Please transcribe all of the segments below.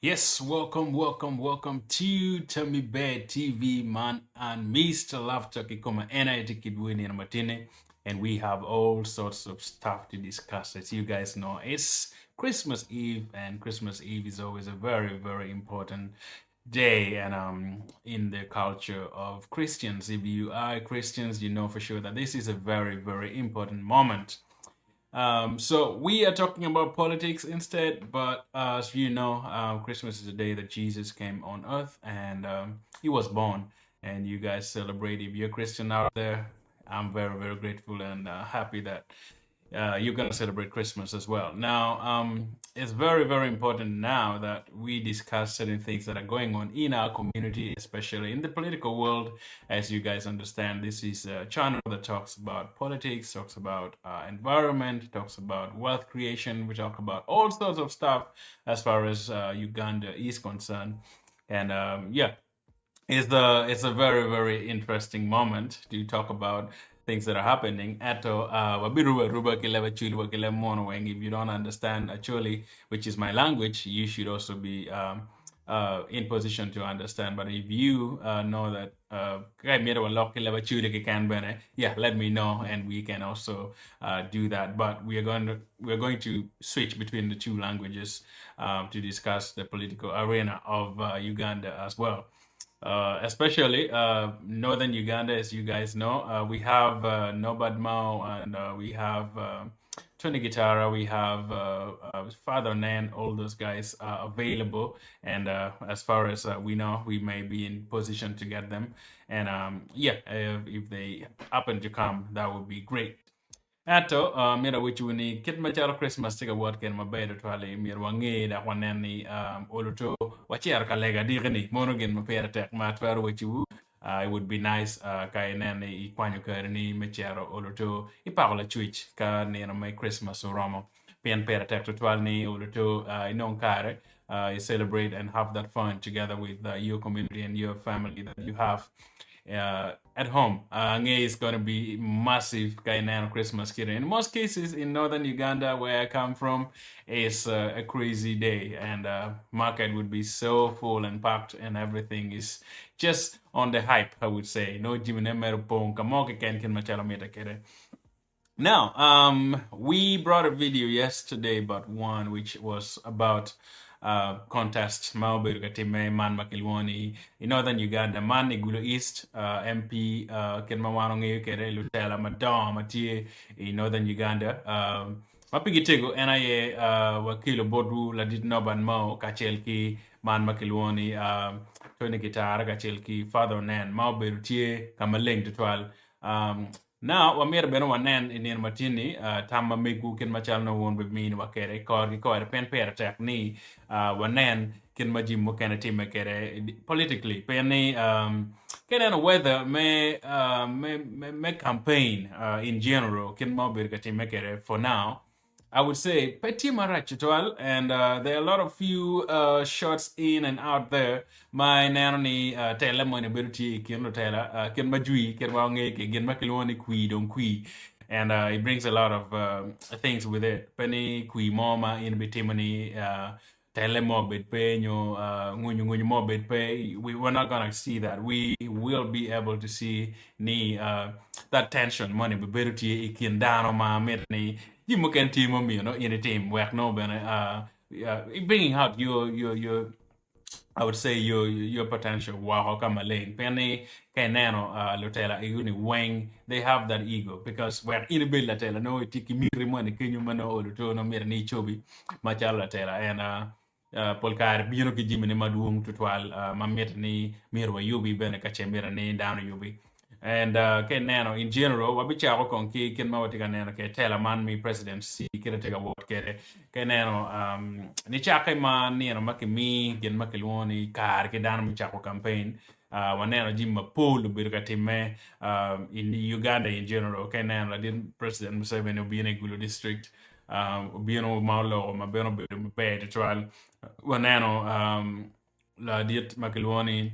Yes, welcome to Tummy Bear TV, man, and Mr. Laughter Kikoma NIT Kidwini and Martine, and we have all sorts of stuff to discuss. As you guys know, it's Christmas Eve, and Christmas Eve is always a very important day, and in the culture of Christians. If you are Christians, you know for sure that this is a very important moment. So we are talking about politics instead, but as you know, Christmas is the day that Jesus came on earth and he was born. And you guys celebrate. If you're Christian out there, I'm very grateful and happy that you're gonna celebrate Christmas as well. Now, it's very important now that we discuss certain things that are going on in our community, especially in the political world. As you guys understand, this is a channel that talks about politics, talks about environment, talks about wealth creation. We talk about all sorts of stuff as far as Uganda is concerned. And yeah, it's a very interesting moment to talk about things that are happening. Ato wabiruwa ruba kile chulu kile mono weng. If you don't understand acholi, which is my language, you should also be in position to understand. But if you know that yeah, let me know and we can also do that. But we're going to switch between the two languages to discuss the political arena of Uganda as well. Especially northern Uganda, as you guys know, we have Norbert Mao and we have Tony Kitara, we have Father Nan, all those guys are available. And as far as we know, we may be in position to get them. And yeah, if they happen to come, that would be great. Ato, mira wichuni kit machalo Christmas tika wat ken mabedo twali mir wangi da waneni oluto wachiar kalega digni mono gen mapera tek matwaro wichu. It would be nice kay nene I kwanyo karni macharo oluto ipakola chuich ka nena may Christmas oromo pian pera tek to twal ni oluto inong kare you celebrate and have that fun together with your community and your family that you have at home. Nge is going to be massive Ghanaian Christmas kid. In most cases, in northern Uganda, where I come from, it's a crazy day, and market would be so full and packed, and everything is just on the hype. I would say no jimine meropong kamoke ken machala meta kere. Now, we brought a video yesterday, but one which was about contest Maubir Katime Man Makilwani in northern Uganda, Man Gulu East, MP Ken Mawanonge Kere Lutela Madam Matie in northern Uganda. Mapigitego NIA Wakilo Bodu Ladit Noban Mao Kachelki Man Makilwani Tony Kitara Kachelki Father Nan Maubir Tie Kamaleng to 12. Now, wamir beno wanen in matini, tama megu kin machal no one with me wakere, kor pen per tek ni, wanen kin majim mokana team kere politically. Penny, kenen weather me campaign in general, kin mobir team kere for now. I would say Petit Marachitual, and there are a lot of few shots in and out there. My nanny tela mo ability kin tela kin majui kin wange kin makiloni kui don kui. And it brings a lot of things with it. Penny kui mama in bitimony tele mo bit pay ngunyu mo bit pay. We're not gonna see that. We will be able to see ni that tension money ability ikin down on my midney you can team on me, you know, in a team where no bringing out your I would say your potential. Wow, how come Lane Penny Kanano Lotela Uni Wang they have that ego because we're in a bill Latela no tiki miri money can you mano or to no mere ni chobi machala tela and polkar bino ki jimene madung to twal mamet ni mirwa yubi bene kachemira ni down yubi. And ken nano in general wabicha ko kon ki ken mawati kan nano ke tela man mi presidency kira tega wot kere ken nano ni chaka man ni no makimi gen makilwoni kar ke dan mi chako campaign waneno jimma pool birka timme in Uganda in general ken nano din president Museveni obi in Gulu district obi no maulo ma beno be to trial waneno la diet makilwoni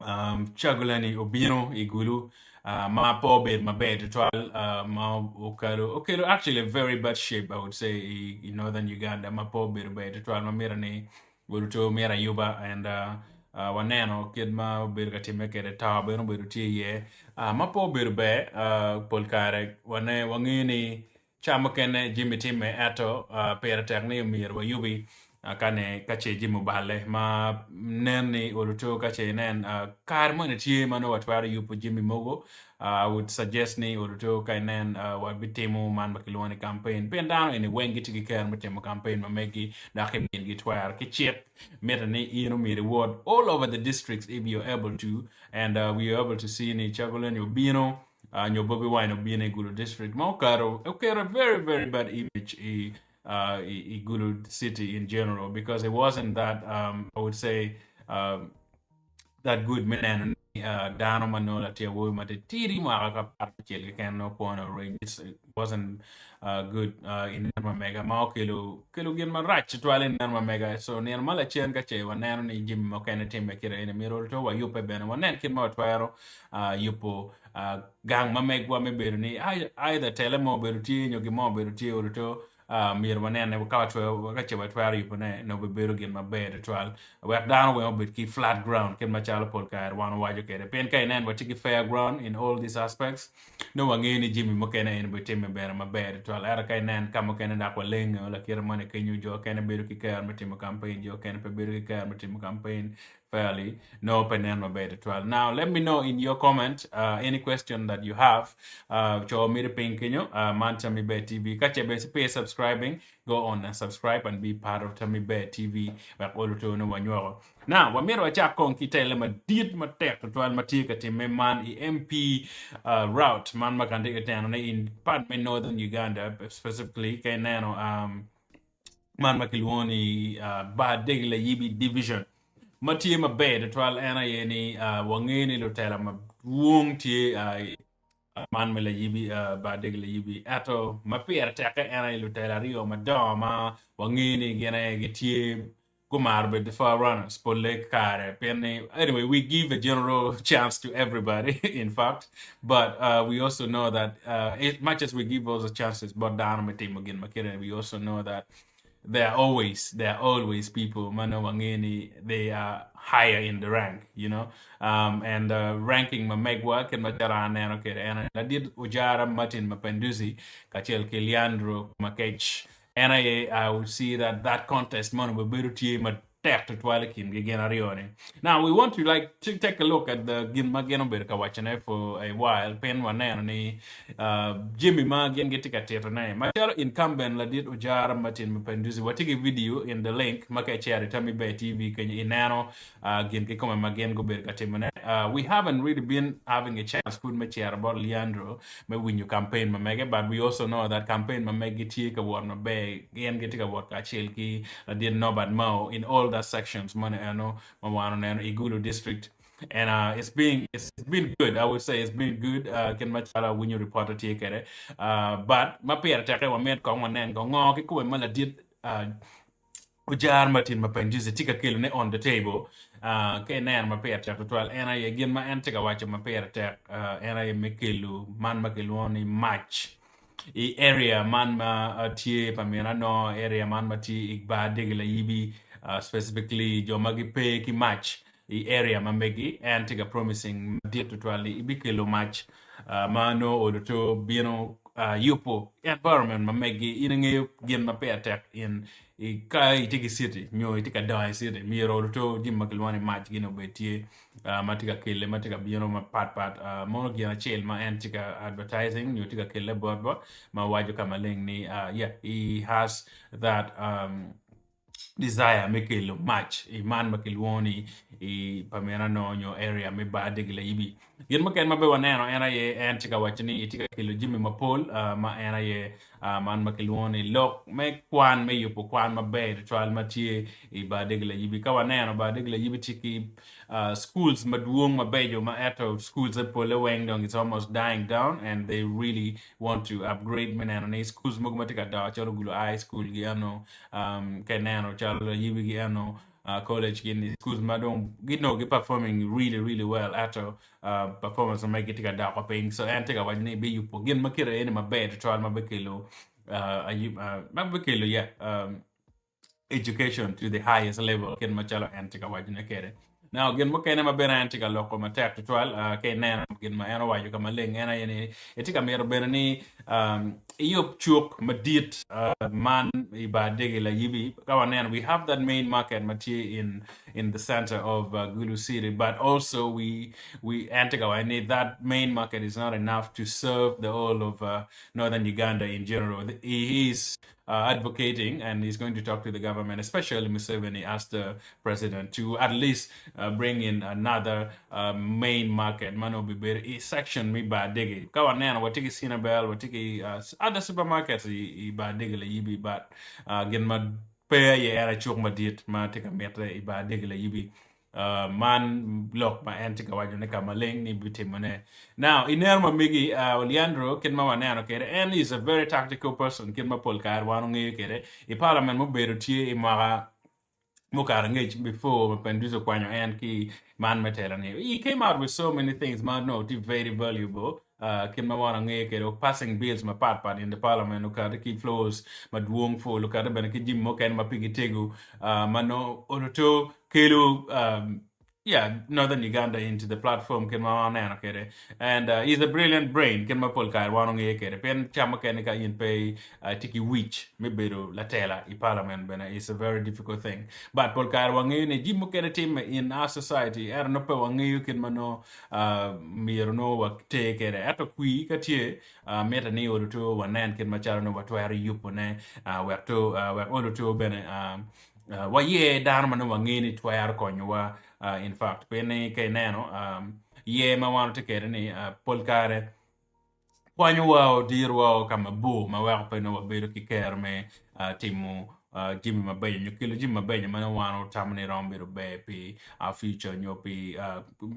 Chagulani Obino Igulu ma pobe ma bed twal ma okalo actually a very bad shape I would say in northern Uganda ma pobe bed twal ma mirani Buruto Mira Yuba and Waneno, Kidma, Birgati make it a tab, Biruti, Mapo Birbe, Polkare, Wane Wangini, Chamakene, Jimmy Time, Ato, Pera Tagni, Mir, Yubi, Kane, Kache Jimubale, Ma Neni, Uruto, Kache, Nen, Carmon, Mano, what were you put Jimmy Mogo? I would suggest ni uruto kainen what bitemo man makilwani campaign pen down in wengi tiki care mitemo campaign mamegi dakim in gitwire kichip meta ni ino mi reward all over the districts if you're able to and we are able to see ni chagulen bino your Bobby Wine of being a Gulu district. Maukaro, okay, a very, very bad image Gulu city in general because it wasn't that, I would say, that good man dano manola tia wo mate tiri ma ka parchel can no point of range it wasn't good in Nerma Mega ma kilo gin ma rach twal in Nerma Mega so near mala chen ka che wanero ni jim mo kana tim kira in mirror to wa yupe ben wanen kin ma twaro yupo gang ma megwa me beru ni either tele mo beru ti nyogi mo beru ti or to mir manene ka twa ka che twaro yupo ne no be beru gin ma be twal wek down we bit ki flat ground ken machalo pol kaer wan wajo kede pen kai nen watiki fair ground in all these aspects no wangeni jimmy mokena en bitime bera maber to ala kai nen kamo ken da ko leng la kira mane kenyu jo ken beru ki kaer mitimo campaign jo ken pe beru ki kaer mitimo campaign fairly no penen maber to now let me know in your comment any question that you have cho mi pin kenyo manta mi be tv ka che be subscribing go on and subscribe and be part of Tammy Bear TV back all to no one. Now, Wamiro Achakon Kitele ma did ma tek to an matika team man MP route man makandika in part of northern Uganda specifically Kainano man makilwoni bad digla yibi division. Matia ma bed twal ana yeni wangeni lotela ma wong tie man me la yibi ba deg la yibi ato ma pier teka ena ilutela rio madoma wangini gene gitie kumar be the far runners polle kare penny anyway we give a general chance to everybody in fact but we also know that as much as we give those chances but down with team again makere we also know that there are always people mano wangeni they are higher in the rank and ranking ma megwa ken matara neno kere and I did Ojara Mapenduzi kachel ke Lyandro Kumakech and I would see that contest mano beberuti ma tek to twale kin gegen arione now we want to take a look at the gin mageno ber kawachane for a while pen waneno ni Jimmy Magen getika teto naye macharo incumbent la did Ojara Mapenduzi watiki video in the link makachari Tammy Bay TV kwenye inano gen ke koma magen go ber katemone we haven't really been having a chance put machar about Lyandro me win you campaign mamege but we also know that campaign mamege tika won ma bay gen getika wat ka chelki la did Norbert Mao in all that sections money ano mawano nano Igulu district and it's been good. I would say it's been good. Can machala when you report a take it. But my peer take one man kong one and go on ki mala did Ojara Mapenduzi tika kilo ne on the table. Ke nan ma peer take 12 and I again my antika watch my peer take and I mekilu man makiloni match. Area man ma tie pamena no area man ma ti igba degla yibi specifically jomagi pe ki match area mamegi and take a promising deal to twali ibikelo match mano or to bino yupo environment mamegi inenge gen mape attack in kai tiki city nyo tika dai city miro to dim makelwani match gino betie matika kele matika bino ma pat mono gina chel ma antika advertising nyo tika kele board ma wajo kama leng ni yeah he has that desire make a match a man makilwoni a pamena no your area me ba degla yibi yen maken mabe waneno ana ye antika wachini itika kilo jimmy mapol ma ana ye man makilwoni lok me kwan me yupo kwan mabe trial matie e ba degla yibi ka waneno ba degla yibi tiki schools maduong mabejo ma eto schools at pole wengdong it's almost dying down and they really want to upgrade menano ne schools mogmatika da choro gulo high school giano kenano chalo yibi giano college in schools madong get performing really well after performance on make it da paying so antega wajne be yupo gin makira ene mabe to trial mabekelo mabekelo yeah education to the highest level ken machalo antika wajuna kere now gen mo kene mabera antika loko matek to twal ke nena gen ma eno waju kama leng ena yene etika mero bera ni yop chuk madit man iba dege la yibi kawa nena we have that main market mati in the center of Gulu City, but also we antika I need that main market is not enough to serve the whole of northern Uganda in general. He is advocating, and he's going to talk to the government, especially Museveni, as the president, to at least bring in another main market. Mano bibir section mi ba digi. Kawa nena watiki Sinabel, watiki other supermarkets i ba digi le yibi, but gen ma pay ye era chuk ma diet ma tika metre i ba digi le yibi. Man look my antika wajone kamaling ni bitimone. Now inerma migi Lyandro kin ma wanano kere and he's a very tactical person kin ma polkar wanungi kere I parliament mo beru tie I maga mukara ngej before Mapenduzi kwanyo and ki man metela ni. He came out with so many things man no very valuable. Kin ma wana nge kere passing bills ma pat in the parliament ukada ki flows ma duong fo ukada bena ki jim mo ken ma pigi tegu mano onoto kelu yeah, Northern Uganda into the platform ken ma wana kere and he's a brilliant brain ken ma polka wanong ye kere pen chama ken ka in pay tiki witch me bedo la tela I parliament bena is a very difficult thing but polka wangi ne jimmo ken team in our society er no pe wangi ken mano mir no wak te kere ato kui ka tie meta ne odo to wanen ken ma charo no watwari yupo ne wak to wak odo to bena wa ye dan mano wangi ni twayar konyo in fact pene ke neno ye ma wan te kere ni polkare kwanyo wao dir wao kama bu ma wao pene wa bedo ki ker me timu Jimmy Mabenyo nyukilo Jimmy Mabenyo mana wano tamani rombiru be pi future nyopi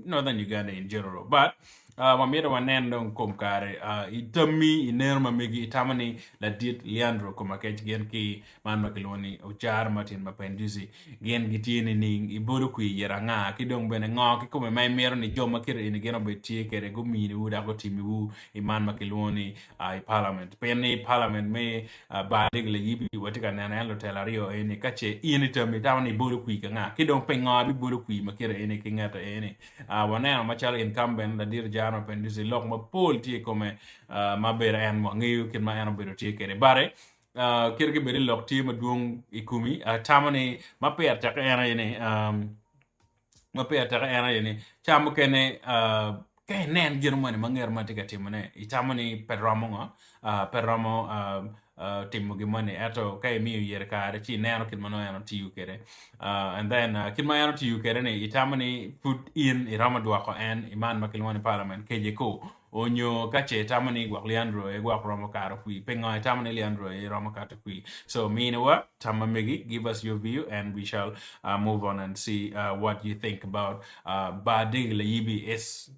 northern Uganda in general but mamira wanendo kumkare itami inerma migi itamani la dit Lyandro Kumakech gen ki man makiloni Ojara Mapenduzi gen gitini ning iburu kui yeranga kidong bene ngo kikume mai mero ni joma kire ini geno betie kere gumini uda ko timi wu iman makiloni I parliament pene parliament me badig le yibi watika nana lo telario ene kache ini tami tawni iburu kui kanga kidong penga bi buru kui makire ene kingata ene wana machalo incumbent la dir Ojara Mapenduzi lok ma pol tie come ma bere en mo ngiu kin ma en bero tie kere bare kirge beri lok tie ma duong ikumi tamani ma per ta ena ene ma per ta ena ene chamo kene ke nen germane manger matika timone itamani perramo timo gimane ato kay mi yer kare chi neno kin mano eno tiu kere and then kin ma eno tiu kere ne itamani put in irama dwako en iman makilwani parliament keje ko onyo kache tamani gwak Lyandro e gwak romo karo kui penga tamani Lyandro e romo karo kui so meanwhile tamamigi give us your view and we shall move on and see what you think about badig la yibi is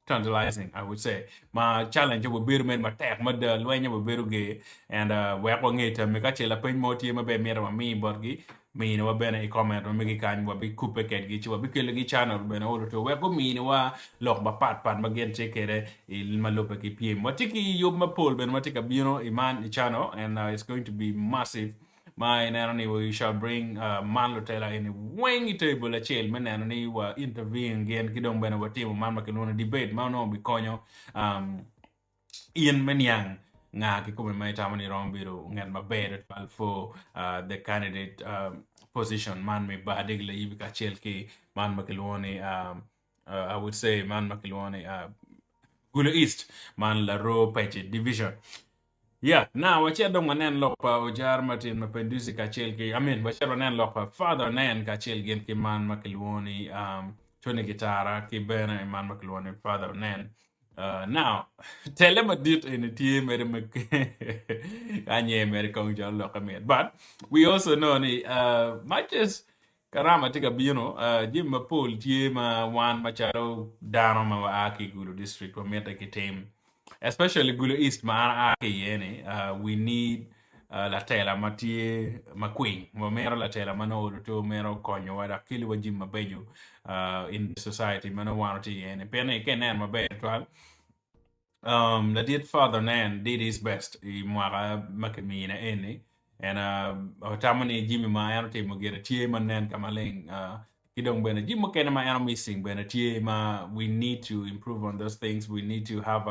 tantalizing, I would say. My challenge will be men my tag, my the Luenya will be gay, and where on it, make a chill, a pen more team, a be mere me, Borgi, me, no, ben a comment, or make a kind, will be cooper cat, get you a big killing channel, ben order to where go me, no, lock my pat, again, take it, il malopaki PM. What tiki you my pole, ben, what take a buno, iman, channel, and it's going to be massive. My nanny we shall bring man lotela in wangi table a chill man nanny wa intervene again kidong bena wa team man makinuna debate man no bikonyo Ian Menyang nga kikume mai tamani rombiru ngan mabere for the candidate position man me badig la yibika chelki man makilwoni I would say man makilwoni Gulu East man la ro peche division. Yeah, now what you don't want to look for Ojara Mapenduzi Kachelki. I mean, what you don't look for father Nan Kachelgin Kiman Makilwoni, Tony Kitara, Kibena, Man Makilwoni, father Nan. Now, tell him a dit in the team, Anye American John Lockamere. But we also know the matches. Karama tika bino Jim Mapul Jima Wan Macharo Dano Mawaaki Gulu district or Meta Kitim. Especially Gulu East maana ake yene we need la tela matie maqueen mero la tela mano to mero konyo wada kili wajim mabenyo in society mano wanti yene pene kenen mabenyo the dear father Nan did his best I mwara makemina ene and tamani Jimmy ma ano timo gera tie manen kamaling kidong bena Jimmy kena ma ano missing bena tie ma we need to improve on those things. We need to have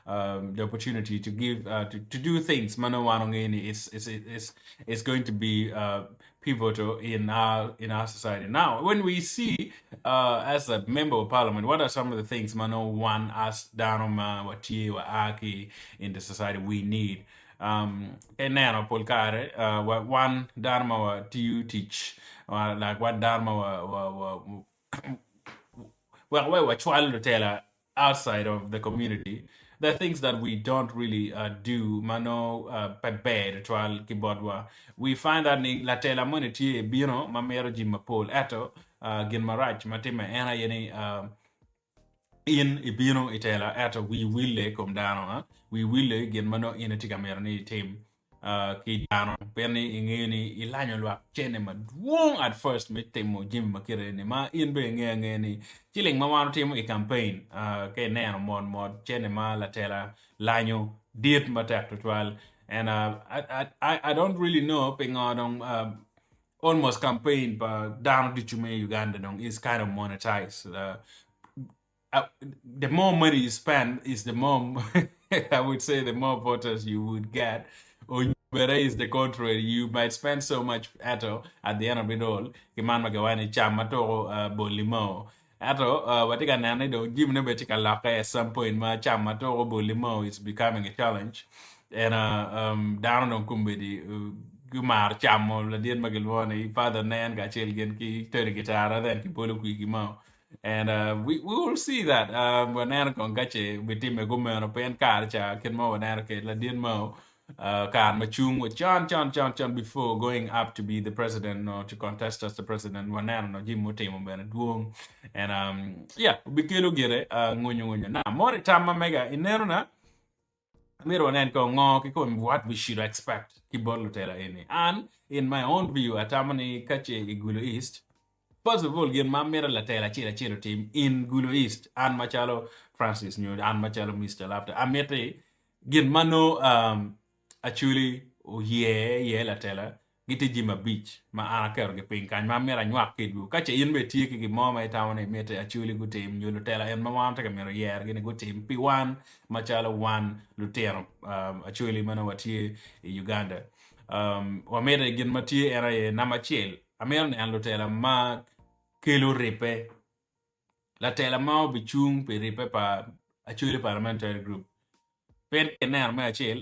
the opportunity to give to do things mano wanong ini it's going to be pivotal in our society. Now when we see as a member of parliament, what are some of the things mano one as danoma watie wa aki in the society we need? Nano polkare one dharma do you teach like what dharma well we're trying to tell outside of the community the things that we don't really do mano bad trial kibodwa we find that ni la tela money bino mamero jima pol eto gin marach matima ena yeni in ibino itela ata we will come down we will get mano in a tigamerni team ki dano penny ingeni ilanyo lwa chene maduong at first me temo jim makire ni ma in be ngeni chilling mawano temo i campaign ke neno mod chene ma la tela lanyo diet matak total and I don't really know pingodong almost campaign but down to Uganda is kind of monetized the more money you spend is the more I would say the more voters you would get. Or whether it's the contrary, you might spend so much at the end of it all. Kiman magawani chama to bolimo. Ato watika nane do give no betika laka at some point ma chama to bolimo is becoming a challenge. And down on kumbedi gumar chamo la dien magalwani father nan ga chelgen ki tere Kitara then ki polo kuigimo. And we will see that when I congache with him a goman of pen carcha can mo and arcade la din mo car machung with John before going up to be the president or to contest as the president when I no Jim Mutemo Benedwong and yeah we kilo gere ngunyo na more tama mega in nerona miro nen ko ngo ki what we should expect ki bolu tera ini and in my own view atamani kache igulu east. First of all, gen mamera la tela chira team in Gulu East and Machalo Francis New and Machalo Mr. Laughter. Amete gen mano achuli ye la tela giti jima beach ma ana kero ge pin kan mamera nyak kedu kache in be tie ki mama etawne mete achuli gu team new tela en mama ta kamera yer gen gu team P1 Machalo 1 Lutero achuli mano watie Uganda. Wa mete gen matie era ye namachel Amer and Lutela ma kelo repe la tela ma bichung pe repe pa actually parliamentary group pen kener ma achel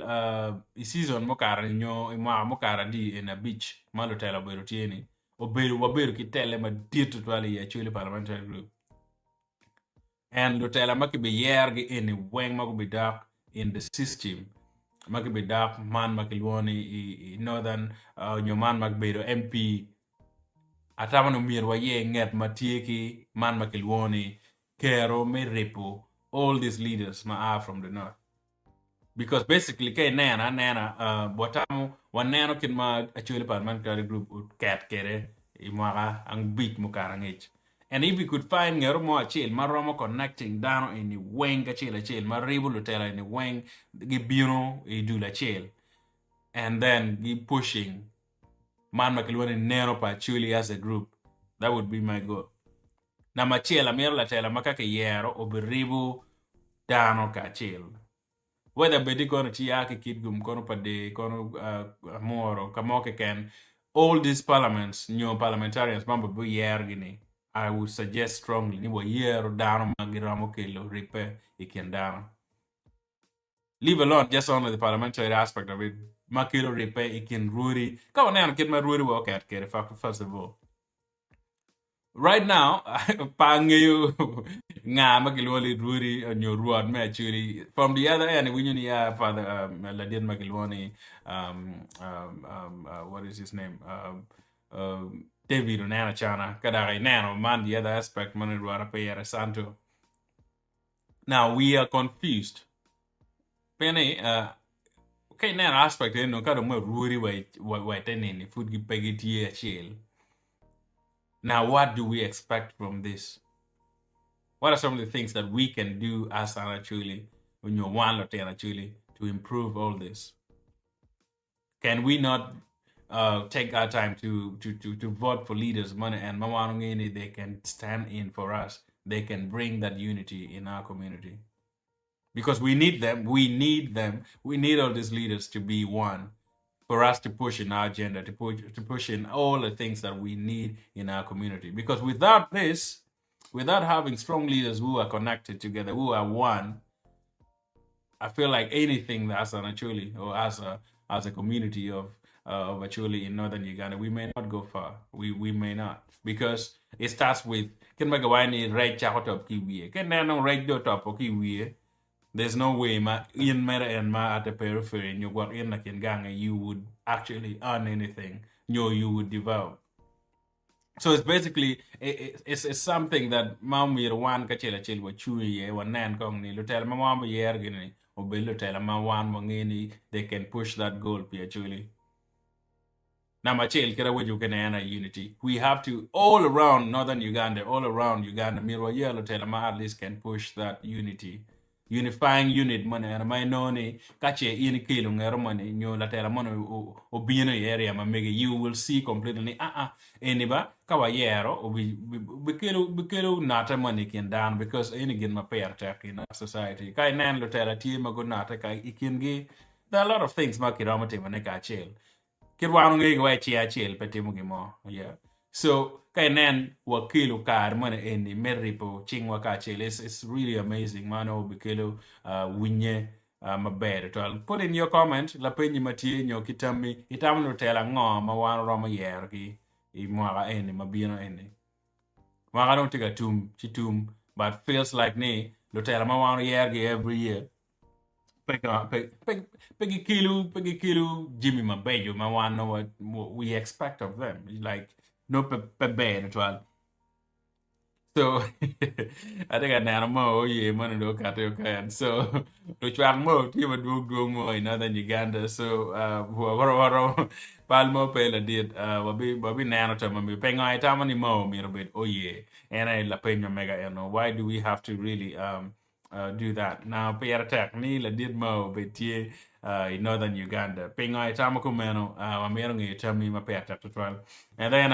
season mo kara nyo mo kara di in a beach ma Lutela bero tieni waberu ki tele ma dito twali actually parliamentary group and Lutela ma ki be yergi in weng ma be dark in the system ma ki be dark man ma kilwoni northern nyoman ma bedo MP atamano mirwa ye nget matieki man makilwoni kero me repo all these leaders ma are from the north because basically kay nana botamu waneno kin ma actually parliamentary group cat kere imwaga ang beat mo karangich and if we could find ngero mo achil maromo connecting down in the wing achil maribu lutela in the wing gibino idula chil and then keep pushing man makilwani nero pa chuli as a group that would be my goal na machela mero la tela makake yero obiribu dano ka chil whether bedi kono chiaki kidgum kono pade kono moro kamoke can all these parliaments new parliamentarians mambo bu yergini I would suggest strongly ni wo yero dano magiramo kelo ripe ikendano leave alone just only the parliamentary aspect of it makilo repe ikin ruri kawan na kid ma ruri wo kat kere first of all right now pangeyo nga magilwali ruri on your road me actually from the other end when you father ladin magilwani what is his name David Nana Chana kadare nano man the other aspect man ruara pe santo now we are confused Penny okay, now aspect no kind of more ruri wait any food peggy chill. Now what do we expect from this? What are some of the things that we can do as an actually when you're one or ten actually to improve all this? Can we not take our time to vote for leaders, money, and Mawanungini, they can stand in for us. They can bring that unity in our community. Because we need them. We need them. We need all these leaders to be one for us to push in our agenda, to push in all the things that we need in our community. Because without this, without having strong leaders who are connected together, who are one, I feel like anything as an acholi or as a community of acholi in northern Uganda, we may not go far. We may not, because it starts with can make a wine right chakot of kiwi. Can no right do top of kiwi. There's no way ma in mera and ma at the periphery and you got in like in gang you would actually earn anything. You would develop. So it's basically it's something that mamir wan ka chela chel wa chuye wa nan kong ni lutel ma mama yer gini o be lutel ma wan mangeni they can push that goal pi actually. Now my chel kera waju kana unity. We have to all around northern Uganda, all around Uganda, mirwa yer lutel ma at least can push that unity. Unifying unit money and my noni kache in kilo money nyo la tela money o bino area ma mege you will see completely eniba kawayero o bikelo nata money can down because any gin ma pair tech in our society kai nan lo tela ti ma go nata kai ikingi there are a lot of things ma kirama te mane ka chel kirwano ngi wa chi chel petimo gimo yeah. So kainan wakilo kar mana eni meripo chingwa kachel it's really amazing mano bikelo winye maber to put in your comment la penyi matie nyo kitami itamno tela ngo ma wan roma yergi I mwaga eni mabino eni mwaga don't take a chitum but feels like ne lo tela ma wan yergi every year pegi kilo Jimmy Mabejo ma wan know what we expect of them like no bad at all. So I think I know more yeah money do okay. So to try more you would do more in northern Uganda. So what palmo pela did wabi nano to me penga itamani mo me bit oh yeah and I la penya mega why do we have to really do that now pay attack ni la did mo bit in northern Uganda penga itamako meno mamero ngi tami ma pay attack to trial and then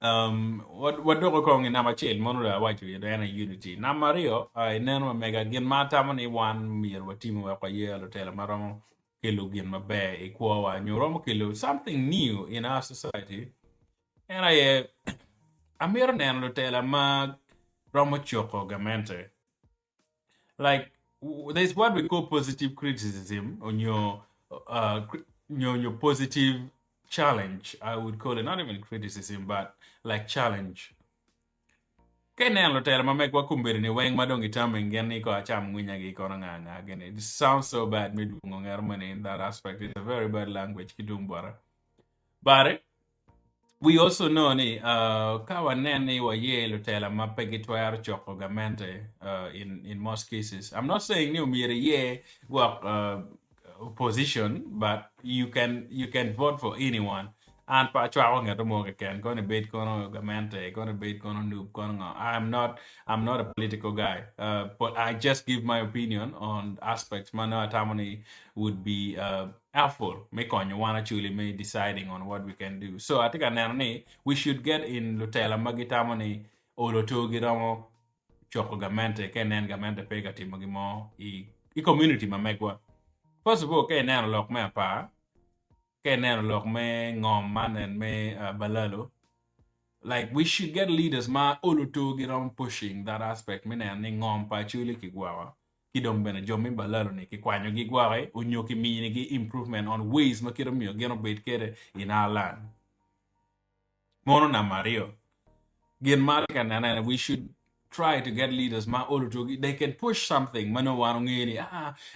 what do ko kong na machel monura wacho yana unity na mario neno mega gin mata mani wan mir watimo wa kwa yelo tela maromo kilo gin mabe ikwa nyoromo kilo something new in our society and amir neno tela ma romo choko gamente like there's what we call positive criticism on your positive challenge, I would call it, not even criticism, but like challenge. Kenen lo tela mamek wa kumbiri ni weng madongi taming geni ko acham ngunya gi ko nganga again. It sounds so bad me money in that aspect. It's a very bad language kidum bara. But we also know ni kawa nene wa ye lo tela mapegi twar choko gamente in most cases. I'm not saying ni umire ye work position, but you can vote for anyone. And pa chwa nga to mo ken gonna bait kono gamente gonna bait kono noob kono I'm not a political guy, but I just give my opinion on aspects mana tamani would be helpful make on you wanna actually me deciding on what we can do. So I think we should get in lutela magitamani oloto giramo choko gamente kenen gamente pega timogimo I community mamegwa. First of all, kaya nana lok me pa, kaya nana lok me ngom man and me balalo. Like we should get leaders ma ulutu get on pushing that aspect. Me nana ngom pa chuli kigwawa. Kidong bena jomi balalo ni kikwanyo gigwawe unyo kimi gi improvement on ways ma kiro miyo geno bait kere in our land. Mono na Mario. Gen malika nana we should try to get leaders ma olutu they can push something mano wano ngini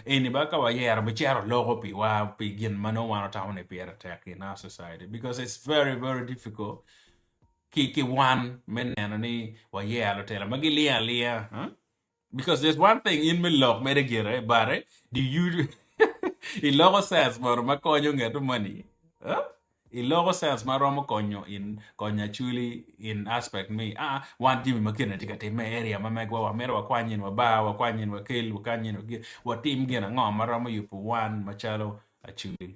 eni baka wa yera bichero logo pi wa pi gin mano wano taone pi attack in our society because it's very very difficult ki one menena ni wa yera tela magilia huh? Because there's one thing in me log me de gere bare do you it logo says moro makonyo ngeto money huh? Ilogo sense maromo konyo in konya chuli in aspect me one team makina tika te me area mamegwa wa mero wa kwanyin wa ba wa kwanyin wa kel wa kanyin wa team gena ngom maromo yupu one machalo achuli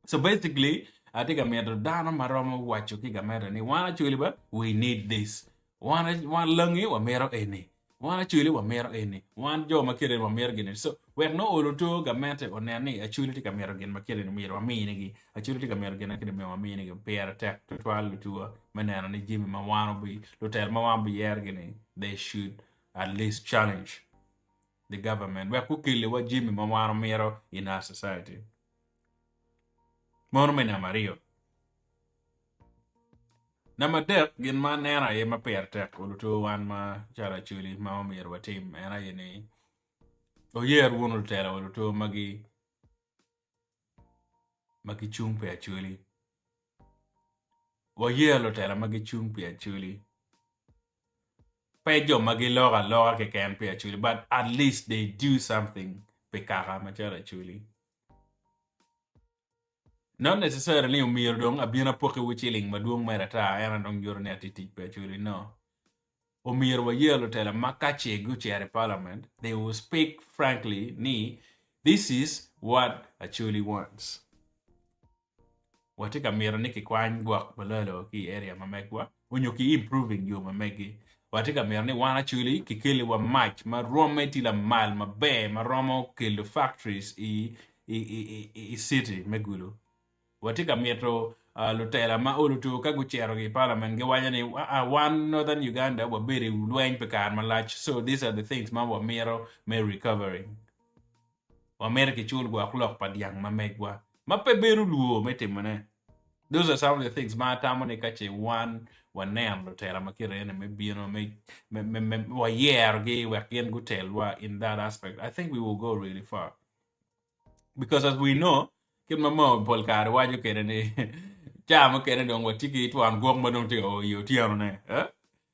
So basically, I think I made a dana maroma wacho ki gamera ni wana chuli ba we need this. Wana langi wa mero eni. Wana chuli wa mero eni. Wan jo makire wa mero gini. So we no uluto gamete onani a chuli tika mero gini makire ni mero wa mini gi. A chuli tika mero gini kide me wa mini gi pera tek to twal lutua manana ni jimi ma wana bi lutel ma wana bi yer gini. They should at least challenge the government. We kukili wa jimi ma wana mero in our society. Mono me namario. Nama dek gin man era ye ma per tek ulutu wan ma chara chuli ma omir wa team era ye ni o yer wonu tera ulutu magi chung pe chuli wa yer lo tera magi chung pe chuli pe jo magi loga ke ken pe chuli, but at least they do something pe kaka ma chara chuli. Not necessarily umir dong abina poke wichiling maduong merata era dong yorne atiti pe chuli, no. Umir wa yellow tell makache guchere parliament, they will speak frankly, this is what actually wants. Watika mira niki kwany guak balalo ki area mamegwa, unyoki improving you mamegi. Watika mira ni wana chuli kikili wa match, ma rome tila mal, ma be, ma romo kill the factories i city megulu. Watika metro lutela ma ulutu kaguchero gi parliament ge wanyani one northern Uganda wa beri lwen pekar malach. So these are the things ma wa mero may recovering. Wa mero ki chul gwa klok padiang ma megwa. Ma pe beru luo metemane. Those are some of the things ma tamone kache one wa nem lutela makire me bino me wa yer ge wa kien gutel wa in that aspect. I think we will go really far. Because as we know, kin mamo polkar waju kene ni chama kene dong watiki tuan gong madong ti o yo tiano ne.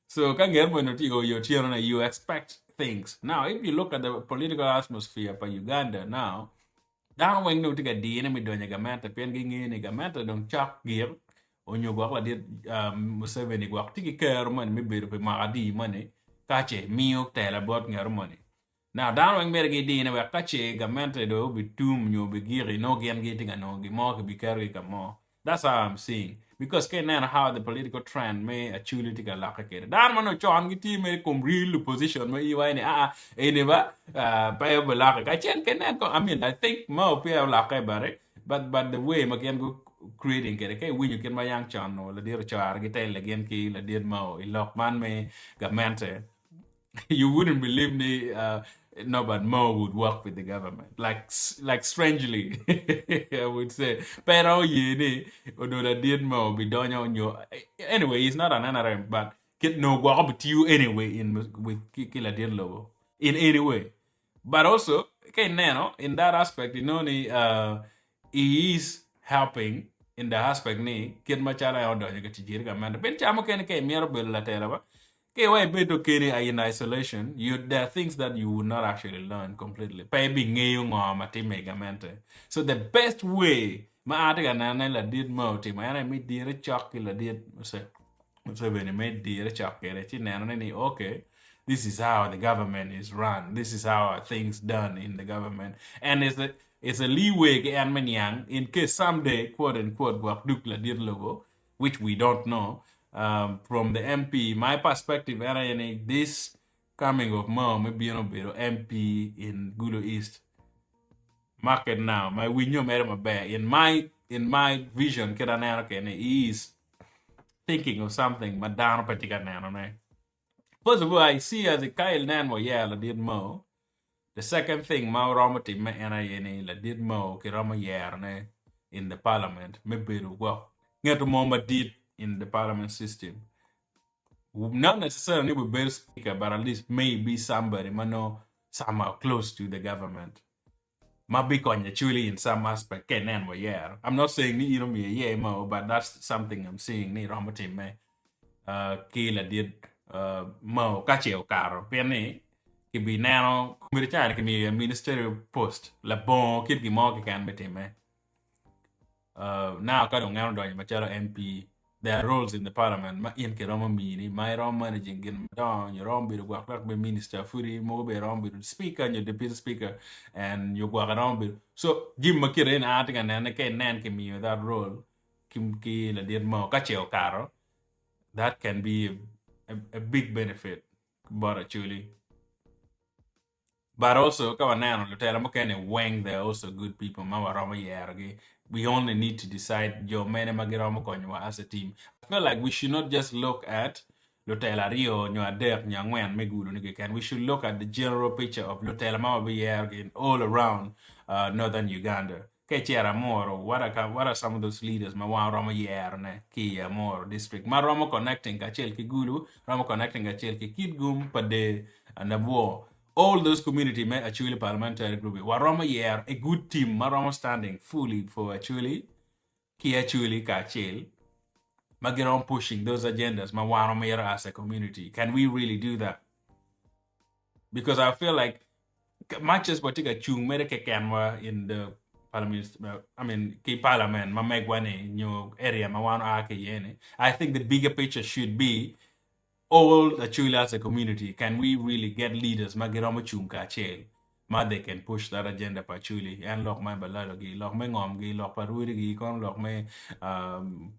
So kanger mo no ti o yo tiano ne, you expect things. Now if you look at the political atmosphere for Uganda now, down when no tiga di ne mi donya gamanta pen gingi ni gamanta dong chak gir onyo gwa la dit Museveni gwa tiki ker man mi beru pe maadi mane kache miyo tela bot ngar mane. Now, down when mergi di na wakache gamente do bitum nyo bigiri no gian getting no gimo be carry kamo. That's how I'm seeing. Because kenan how the political trend may actually take a laka kere. Dan mano chon giti me kum real position me iwa ni anyway pa laka. Kachen kenan ko I mean I think mo pa laka bare but the way magain go creating kere kay win you can ma yang chan no la dir char gitel again ki la dir mo ilok man me gamente. You wouldn't believe me. Norbert Mao would work with the government, like strangely, I would say. Pero yini odola did Mao be done on your anyway. He's not an NRM, but get no go up to you anyway with Kila did logo in any way. But also, okay, Nano in that aspect, he is helping in the aspect ni kid machara odo you get to man. Ben chamo ken ke miero bella tela. Okay, why beto kini in isolation? There are things that you will not actually learn completely. So the best way, ma ate ganana la did mo ti ma na mi dire chok la did so when me dire chok kere ti na ni okay. This is how the government is run. This is how things done in the government. And it's a leeway and manyang in case someday quote unquote work duk la did logo, which we don't know. From the MP, my perspective, this coming of Mao, maybe MP in Gulu East market now. My window in my vision, he is thinking of something, but down particular. First of all, I see as a Kyle Nan la did Mao. The second thing, Mao Ramati la did Mao Kirama in the parliament, maybe well, get to Mama did in the parliament system. Not necessarily with better speaker, but at least maybe somebody somehow close to the government. Maybe actually in some aspect I'm not saying me mo, but that's something I'm seeing ni Ramati me kila did mo kacheo caro pene ki be now military ki be ministerial post la bon kid ki mo ki kan bete me now ka dong ngano do machara MP their roles in the parliament ma in ke roma mini my rom managing gin down your rom be work like be minister furi mo be rom be speaker and your deputy speaker and you work around be so jim makire in article and ke nan ke mi that role kim ki la dir mo ka cheo caro that can be a big benefit but actually but also, kawanano lutela mokene wang they're also good people. Mawarama yergi. We only need to decide your mene magirama konywa as a team. I feel like we should not just look at Lutela Rio, Nyadek, Nyangwen, Meguru Nigikan. We should look at the general picture of Lutela Mama Yergi all around northern Uganda. Kechera Moro, what are some of those leaders? Mawarama Yerne, Kia Moro district. Marama connecting Kachel Kigulu, Rama connecting Kachel Kidgum, Pade, and Nabo all those community met actually parliamentary group. Waroma year a good team, Maroma standing fully for actually ki actually kachil. Magiron pushing those agendas, Mawaroma yera as a community. Can we really do that? Because I feel like much as what a chung medike canwa in the parliament, I mean ki parliament, ma megwane new area, Mawana ake yene. I think the bigger picture should be all actually as a community, can we really get leaders magirama chunka chel? Ma they can push that agenda pachuli and lock my balalogi, lock me ngomgi, lock parurigi, kon lock me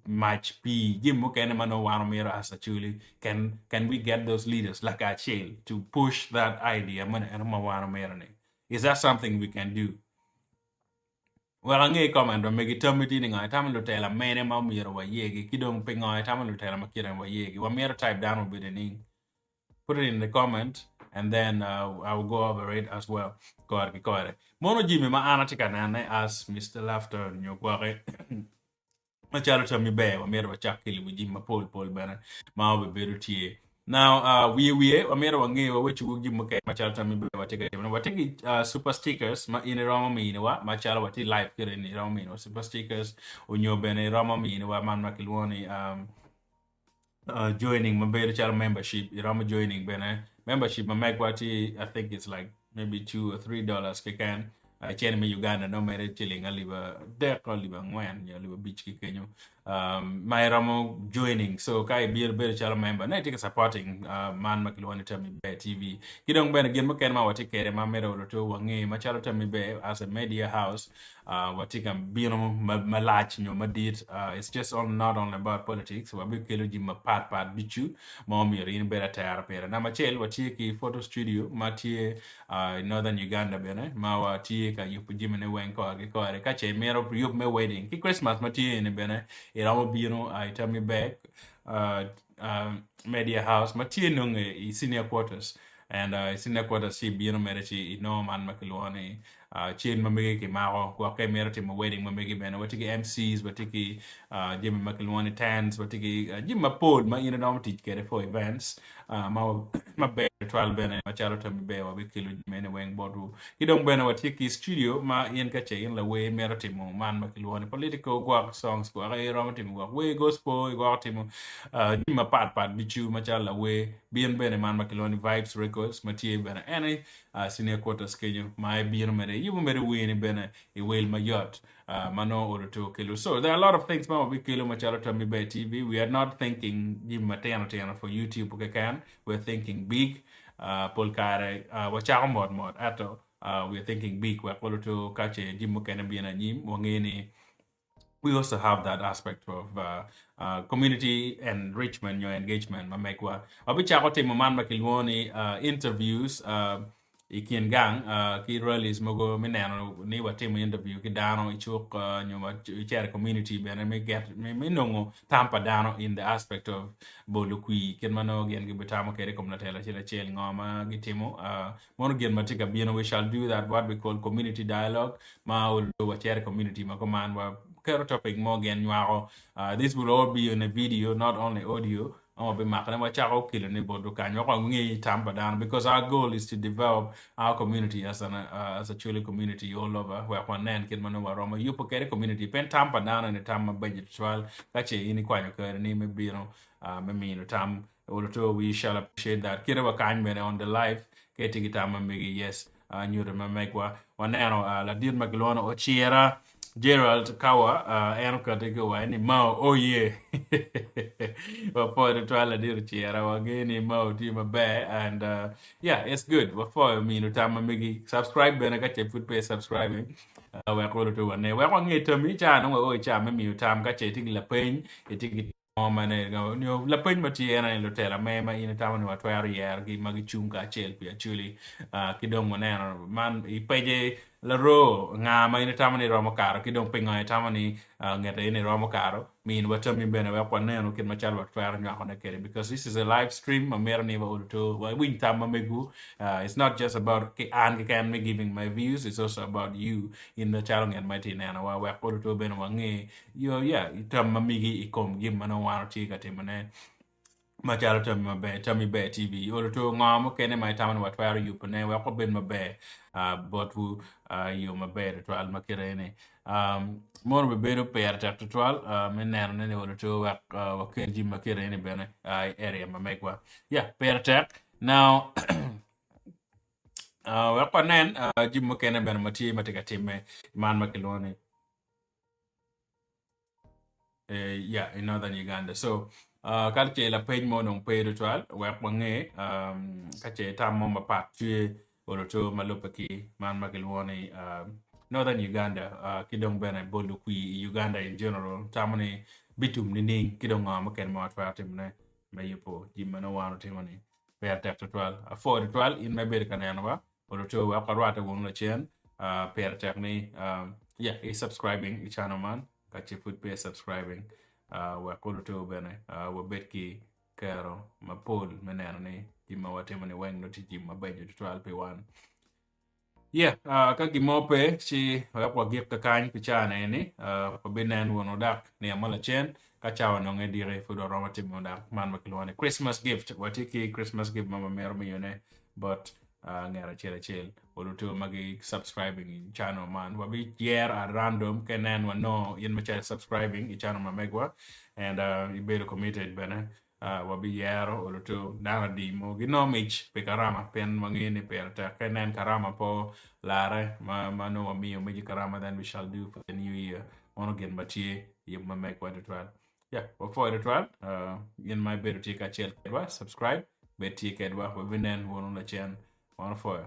match p gimu can mano wanomira as actually can we get those leaders like a chel to push that idea man and ma is that something we can do? Well, ang comment on megi termiti ni ngai tamu lutela mene ma mira wa yegi kidong pe ngai tamu lutela makira wa yegi wa mira type down will be the name. Put it in the comment and then I will go over it as well. Kore. Mono jimi ma anatika nane as Mr. Laughter nyokware. Machalo tami be wa mira wa chakili wiji ma pol bana ma be beru tie. Now we amira wangi wa wechu gugi muke machalo tami be watiki super stickers ma ine rama mini wa machalo wati live kire ni rama mini super stickers unyo bene rama mini wa man makilwoni joining my better channel membership. Rama joining bene membership my megwati I think it's like maybe $2 or $3 can. Chen me Uganda no mere chilling aliba dek aliba ngwan ya aliba beach kikenyo my ramo joining so kai beer channel member na take supporting man makilwani tami be TV kidong ben again maken ma wati kere ma mere to wangi ma chalo tami be as a media house wati kam bino ma lach nyo ma dit it's just on not only about politics wa be kelo ji ma pat bichu mo mi rin bera tayar pera na ma chel wati ki photo studio ma tie northern Uganda bene ma wati ka yupu jimene wen ko ka che mero yup me wedding ki Christmas ma tie ne bene iramo bino I tell me back media house ma tie nung senior quarters and senior quarters si bino mereti no man makilwani chain mamege ki mao kwa ke mereti ma wedding mamege bene watiki MCs watiki jim makilwani tans watiki jim ma pod ma ina no teach kere for events ma be 12 bene ma chalo to be wa bikilu mene weng bodu kidong bene watiki studio ma yen ka chain la we mereti mo man makilwani political kwa songs kwa ga romati mo we gospel kwa timo jim ma pat bichu ma chala we bien bene man makilwani vibes records ma tie bene any senior quarters kenyo my bien mere you mere win bene e wel ma yacht mano or to kilo so there are a lot of things ma we kilo ma chala to me be TV we are not thinking jim mateno for YouTube okay can we're thinking big polkare wacha mod ato we're thinking big we're polo to kache jim kana biena nyim wangeni we also have that aspect of community enrichment, your engagement. Mamekwa. Abicha kote maman makilwoni interviews ikin gang ki rallies mogo minano ni watimu interview ki dano ichuk nyuma ichare community bene me get me nongo tampa dano in the aspect of bolukui kin mano gen gibitamo kere komnatela chila chel ngoma gitimo mono gen matika bieno we shall do that what we call community dialogue ma ulu wachere community ma command wa kero topic more again this will all be in a video not only audio be makane wa chako kilo ni bodu kanyo ko ngi tamba down because our goal is to develop our community as a truly community all over where one nan kin mano roma yupo kere community pen tamba down in the tamba budget trial kache ini kwanyo kere ni me bino me mino tam all we shall appreciate that kire wa kanyo on the live kete gitama megi yes nyure me megwa wanano la dir maglona Ojara Gerald Kawa, en katiko wani Mao, oh yeah. Before the trial, I did cheer, I again Mao team a bear, and yeah, it's good. Before me, no time, Migi subscribe, then I got your foot pay subscribing. We're going to one day. We're going to get to me, Chan, oh, Cham, me, time, got your ticket, la pain, a ticket. La peny matiena en lotela mema in town wa twero yer gi magi chunga chel pi actually kidong moneno man I peje la ro nga ma in town ni romo karo kidong pingo in town ni ngete ni romo karo min wata mi bene wa kwaneno kin machal wa twero nyako na kere because this is a live stream mamero ni wa to wa win tam megu it's not just about an can me giving my views, it's also about you in the channel and my tina wa wa to bene wa nge yo yeah tam mamigi ikom gim mano wa ti ka timane machalo tami be TV oro to ngamo kene mai taman wat fire you pone wa ko ben mabe but wu you mabe to al makirene mon be bedo per ta to al menero ne oro to wa kenji makirene bene area mamekwa yeah per ta now wa panen jim kene ben mati matika time man makilone yeah, in northern Uganda. So, kalche la page mo nong pay ritual, wek wange, kache tam mo mapat chue, oroto malupaki, man makilwani, northern Uganda, kidong bena bolu kui Uganda in general, tamani bitum nini, kidong maken mo atwa timne, mayupo, jimano wano timani, pay tap ritual, for ritual in my bed kanyanwa, oroto wakarwata wong chen, pay tap ni, yeah, is subscribing, channel man. Kachi foot pay subscribing wa kolo to bene wa betki kero ma pol menerne jima watemane weng no ti jima bejo to 12p1 yeah ka gimo pe si wa kwa gip ka kan pichana ni ko benen wono dak ne amala chen ka chawa no ngedire fudo roma timo dak man makilwane Christmas gift watiki Christmas gift mama mero miyone but ngera chel oluto magi subscribing in channel man wabi year at random kenen no in my subscribing in channel mamegwa and you better committed bene wabi year oluto dana di mo ginomich pe karama pen mangini per ta kenen karama po lare no wami meji karama then we shall do for the new year on again batie yim mamegwa the trial yeah before the trial in my better take a chel kedwa subscribe betie kedwa wabinen wono la chen on fire